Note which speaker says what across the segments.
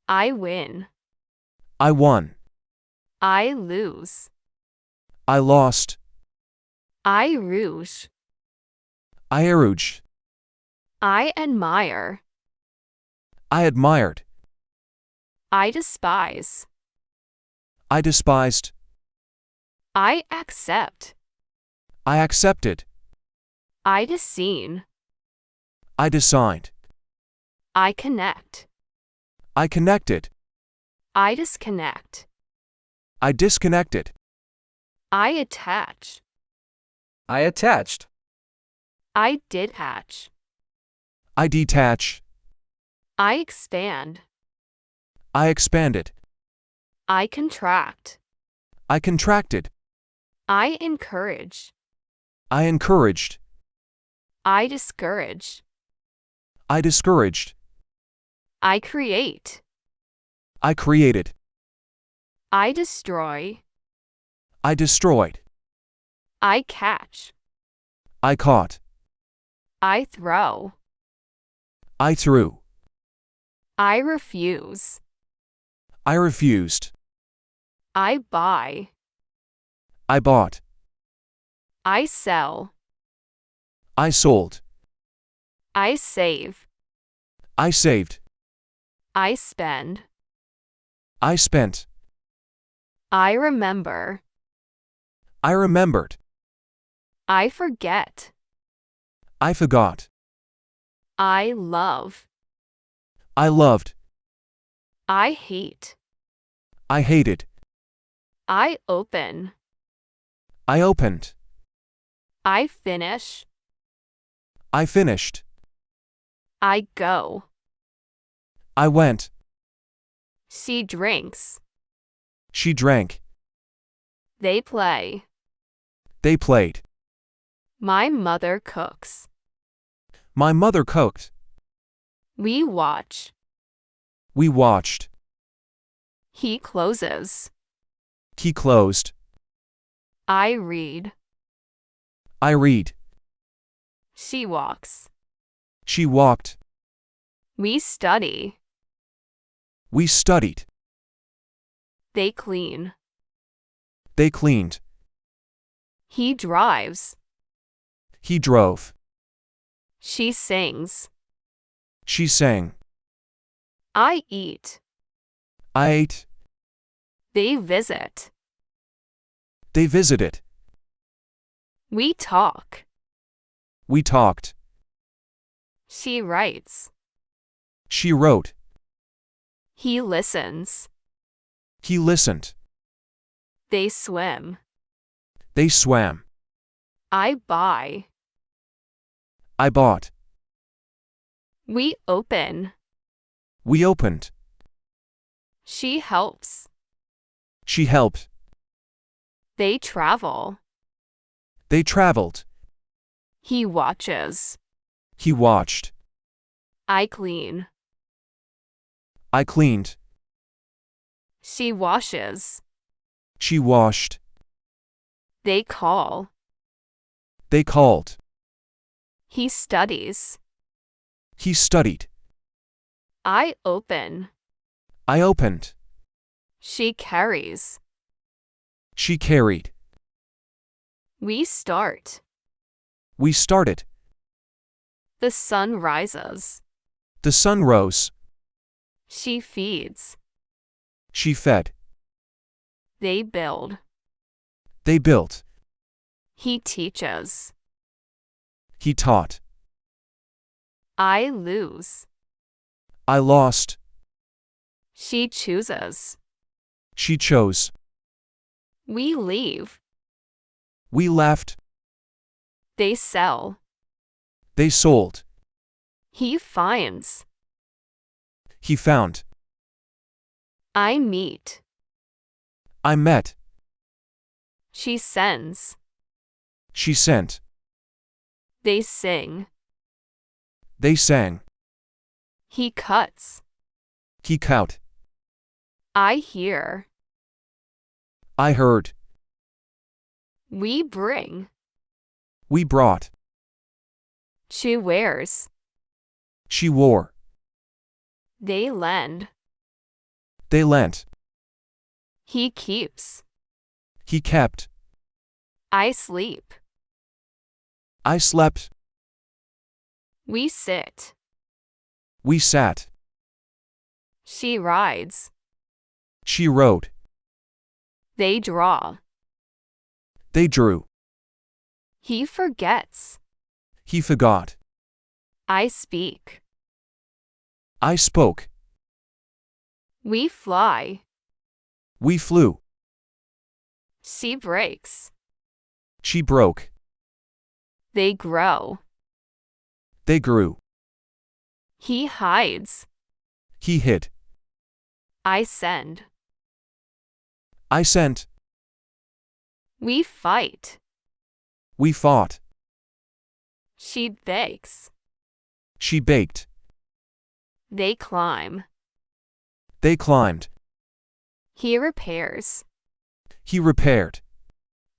Speaker 1: I win.
Speaker 2: I won.
Speaker 1: I lose.
Speaker 2: I lost.
Speaker 1: I rouge.
Speaker 2: I eruge.
Speaker 1: I admire.
Speaker 2: I admired.
Speaker 1: I despise.
Speaker 2: I despised.
Speaker 1: I accept.
Speaker 2: I accepted.
Speaker 1: I discern.
Speaker 2: I designed.
Speaker 1: I connect.
Speaker 2: I connected.
Speaker 1: I disconnect.
Speaker 2: I disconnected.
Speaker 1: I attach.
Speaker 3: I attached.
Speaker 1: I detach.
Speaker 2: I detach.
Speaker 1: I expand.
Speaker 2: I expanded.
Speaker 1: I contract.
Speaker 2: I contracted.
Speaker 1: I encourage.
Speaker 2: I encouraged.
Speaker 1: I discourage.
Speaker 2: I discouraged.
Speaker 1: I create.
Speaker 2: I created.
Speaker 1: I destroy.
Speaker 2: I destroyed.
Speaker 1: I catch.
Speaker 2: I caught.
Speaker 1: I throw.
Speaker 2: I threw.
Speaker 1: I refuse.
Speaker 2: I refused.
Speaker 1: I buy.
Speaker 2: I bought.
Speaker 1: I sell.
Speaker 2: I sold.
Speaker 1: I save.
Speaker 2: I saved.
Speaker 1: I spend.
Speaker 2: I spent.
Speaker 1: I remember.
Speaker 2: I remembered.
Speaker 1: I forget.
Speaker 2: I forgot.
Speaker 1: I love.
Speaker 2: I loved.
Speaker 1: I hate.
Speaker 2: I hated.
Speaker 1: I open.
Speaker 2: I opened.
Speaker 1: I finish.
Speaker 2: I finished.
Speaker 1: I go.
Speaker 2: I went.
Speaker 1: She drinks.
Speaker 2: She drank.
Speaker 1: They play.
Speaker 2: They played.
Speaker 1: My mother cooks.
Speaker 2: My mother cooked.
Speaker 1: We watch.
Speaker 2: We watched.
Speaker 1: He closes.
Speaker 2: He closed.
Speaker 1: I read.
Speaker 2: I read.
Speaker 1: She walks.
Speaker 2: She walked.
Speaker 1: We study.
Speaker 2: We studied.
Speaker 1: They clean.
Speaker 2: They cleaned.
Speaker 1: He drives.
Speaker 2: He drove.
Speaker 1: She sings.
Speaker 2: She sang.
Speaker 1: I eat.
Speaker 2: I ate.
Speaker 1: They visit.
Speaker 2: They visited.
Speaker 1: We talk.
Speaker 2: We talked.
Speaker 1: She writes.
Speaker 2: She wrote.
Speaker 1: He listens.
Speaker 2: He listened.
Speaker 1: They swim.
Speaker 2: They swam.
Speaker 1: I buy.
Speaker 2: I bought.
Speaker 1: We open.
Speaker 2: We opened.
Speaker 1: She helps.
Speaker 2: She helped.
Speaker 1: They travel.
Speaker 2: They traveled.
Speaker 1: He watches.
Speaker 2: He watched.
Speaker 1: I clean.
Speaker 2: I cleaned.
Speaker 1: She washes.
Speaker 2: She washed.
Speaker 1: They call.
Speaker 2: They called.
Speaker 1: He studies.
Speaker 2: He studied.
Speaker 1: I open.
Speaker 2: I opened.
Speaker 1: She carries.
Speaker 2: She carried.
Speaker 1: We start.
Speaker 2: We started.
Speaker 1: The sun rises.
Speaker 2: The sun rose.
Speaker 1: She feeds.
Speaker 2: She fed.
Speaker 1: They build.
Speaker 2: They built.
Speaker 1: He teaches.
Speaker 2: He taught.
Speaker 1: I lose.
Speaker 2: I lost.
Speaker 1: She chooses.
Speaker 2: She chose.
Speaker 1: We leave.
Speaker 2: We left.
Speaker 1: They sell.
Speaker 2: They sold.
Speaker 1: He finds.
Speaker 2: He found.
Speaker 1: I meet.
Speaker 2: I met.
Speaker 1: She sends.
Speaker 2: She sent.
Speaker 1: They sing.
Speaker 2: They sang.
Speaker 1: He cuts.
Speaker 2: He cut.
Speaker 1: I hear.
Speaker 2: I heard.
Speaker 1: We bring.
Speaker 2: We brought.
Speaker 1: She wears.
Speaker 2: She wore.
Speaker 1: They lend.
Speaker 2: They lent.
Speaker 1: He keeps.
Speaker 2: He kept.
Speaker 1: I sleep.
Speaker 2: I slept.
Speaker 1: We sit.
Speaker 2: We sat.
Speaker 1: She rides.
Speaker 2: She rode.
Speaker 1: They draw.
Speaker 2: They drew.
Speaker 1: He forgets.
Speaker 2: He forgot.
Speaker 1: I speak.
Speaker 2: I spoke.
Speaker 1: We fly.
Speaker 2: We flew.
Speaker 1: She breaks.
Speaker 2: She broke.
Speaker 1: They grow.
Speaker 2: They grew.
Speaker 1: He hides.
Speaker 2: He hid.
Speaker 1: I send.
Speaker 2: I sent.
Speaker 1: We fight.
Speaker 2: We fought.
Speaker 1: She bakes.
Speaker 2: She baked.
Speaker 1: They climb.
Speaker 2: They climbed.
Speaker 1: He repairs.
Speaker 2: He repaired.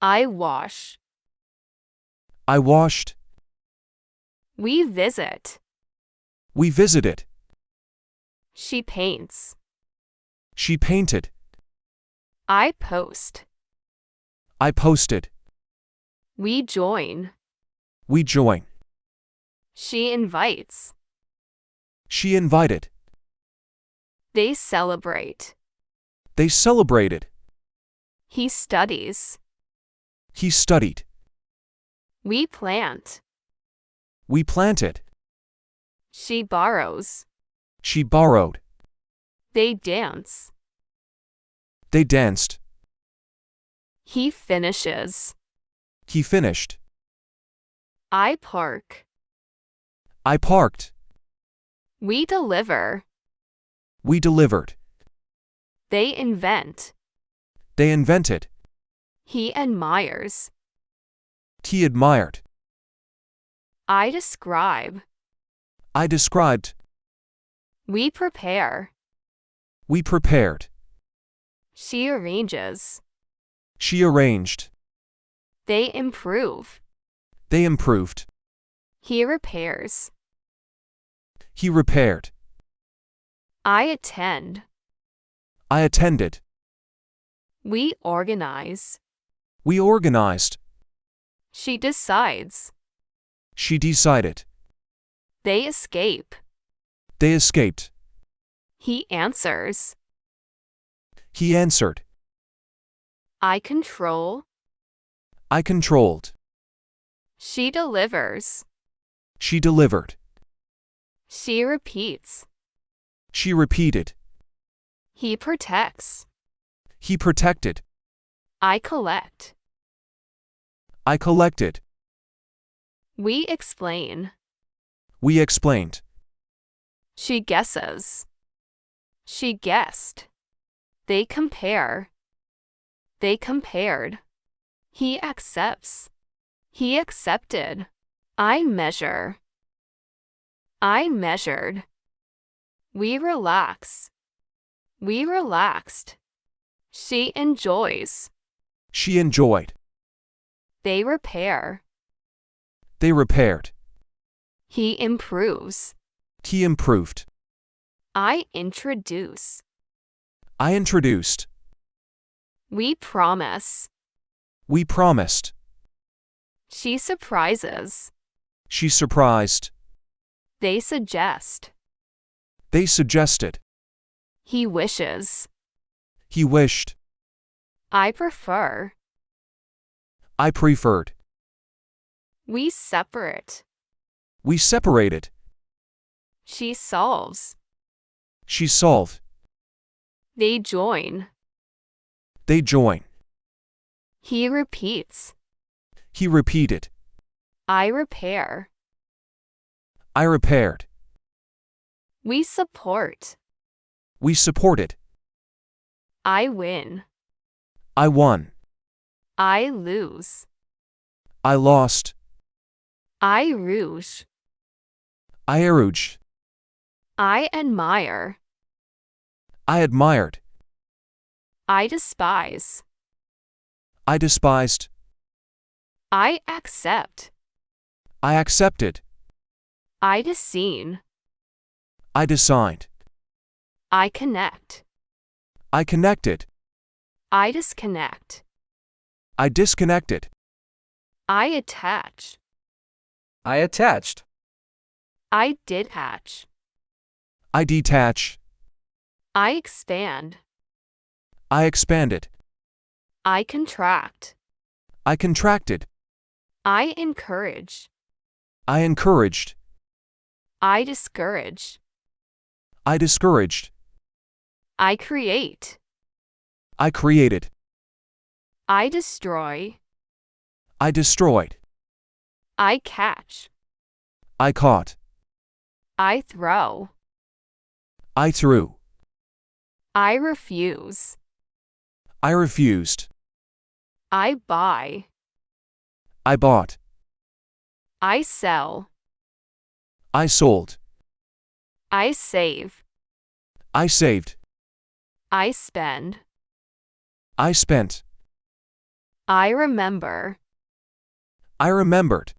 Speaker 1: I wash.
Speaker 2: I washed.
Speaker 1: We visit.
Speaker 2: We visited.
Speaker 1: She paints.
Speaker 2: She painted.
Speaker 1: I post.
Speaker 2: I posted.
Speaker 1: We join.
Speaker 2: We join.
Speaker 1: She invites.
Speaker 2: She invited.
Speaker 1: They celebrate.
Speaker 2: They celebrated.
Speaker 1: He studies.
Speaker 2: He studied.
Speaker 1: We plant.
Speaker 2: We planted.
Speaker 1: She borrows.
Speaker 2: She borrowed.
Speaker 1: They dance.
Speaker 2: They danced.
Speaker 1: He finishes.
Speaker 2: He finished.
Speaker 1: I park.
Speaker 2: I parked.
Speaker 1: We deliver.
Speaker 2: We delivered.
Speaker 1: They invent.
Speaker 2: They invented.
Speaker 1: He admires.
Speaker 2: He admired.
Speaker 1: I describe.
Speaker 2: I described.
Speaker 1: We prepare.
Speaker 2: We prepared.
Speaker 1: She arranges.
Speaker 2: She arranged.
Speaker 1: They improve.
Speaker 2: They improved.
Speaker 1: He repairs.
Speaker 2: He repaired.
Speaker 1: I attend.
Speaker 2: I attended.
Speaker 1: We organize.
Speaker 2: We organized.
Speaker 1: She decides.
Speaker 2: She decided.
Speaker 1: They escape.
Speaker 2: They escaped.
Speaker 1: He answers.
Speaker 2: He answered.
Speaker 1: I control.
Speaker 2: I controlled.
Speaker 1: She delivers.
Speaker 2: She delivered.
Speaker 1: She repeats.
Speaker 2: She repeated.
Speaker 1: He protects.
Speaker 2: He protected.
Speaker 1: I collect.
Speaker 2: I collected.
Speaker 1: We explain.
Speaker 2: We explained.
Speaker 1: She guesses. She guessed. They compare. They compared. He accepts. He accepted. I measure. I measured. We relax. We relaxed. She enjoys.
Speaker 2: She enjoyed.
Speaker 1: They repair.
Speaker 2: They repaired.
Speaker 1: He improves.
Speaker 2: He improved.
Speaker 1: I introduce.
Speaker 2: I introduced.
Speaker 1: We promise.
Speaker 2: We promised.
Speaker 1: She surprises.
Speaker 2: She surprised.
Speaker 1: They suggest.
Speaker 2: They suggested.
Speaker 1: He wishes.
Speaker 2: He wished.
Speaker 1: I prefer.
Speaker 2: I preferred.
Speaker 1: We separate.
Speaker 2: We separated.
Speaker 1: She solves.
Speaker 2: She solved.
Speaker 1: They join.
Speaker 2: They join.
Speaker 1: He repeats.
Speaker 2: He repeated.
Speaker 1: I repair.
Speaker 2: I repaired.
Speaker 1: We support.
Speaker 2: We supported.
Speaker 1: I win.
Speaker 2: I won.
Speaker 1: I lose.
Speaker 2: I lost.
Speaker 1: I rouge.
Speaker 2: I urged.
Speaker 1: I admire.
Speaker 2: I admired.
Speaker 1: I despise.
Speaker 2: I despised.
Speaker 1: I accept.
Speaker 2: I accepted.
Speaker 1: I discern.
Speaker 2: I designed.
Speaker 1: I connect.
Speaker 2: I connected.
Speaker 1: I disconnect.
Speaker 2: I disconnected.
Speaker 1: I attach.
Speaker 3: I attached.
Speaker 1: I detach.
Speaker 2: I detach.
Speaker 1: I expand.
Speaker 2: I expanded.
Speaker 1: I contract.
Speaker 2: I contracted.
Speaker 1: I encourage.
Speaker 2: I encouraged.
Speaker 1: I discourage.
Speaker 2: I discouraged.
Speaker 1: I create.
Speaker 2: I created.
Speaker 1: I destroy.
Speaker 2: I destroyed.
Speaker 1: I catch.
Speaker 2: I caught.
Speaker 1: I throw.
Speaker 2: I threw.
Speaker 1: I refuse.
Speaker 2: I refused.
Speaker 1: I buy.
Speaker 2: I bought.
Speaker 1: I sell.
Speaker 2: I sold.
Speaker 1: I save.
Speaker 2: I saved.
Speaker 1: I spend.
Speaker 2: I spent.
Speaker 1: I remember.
Speaker 2: I remembered.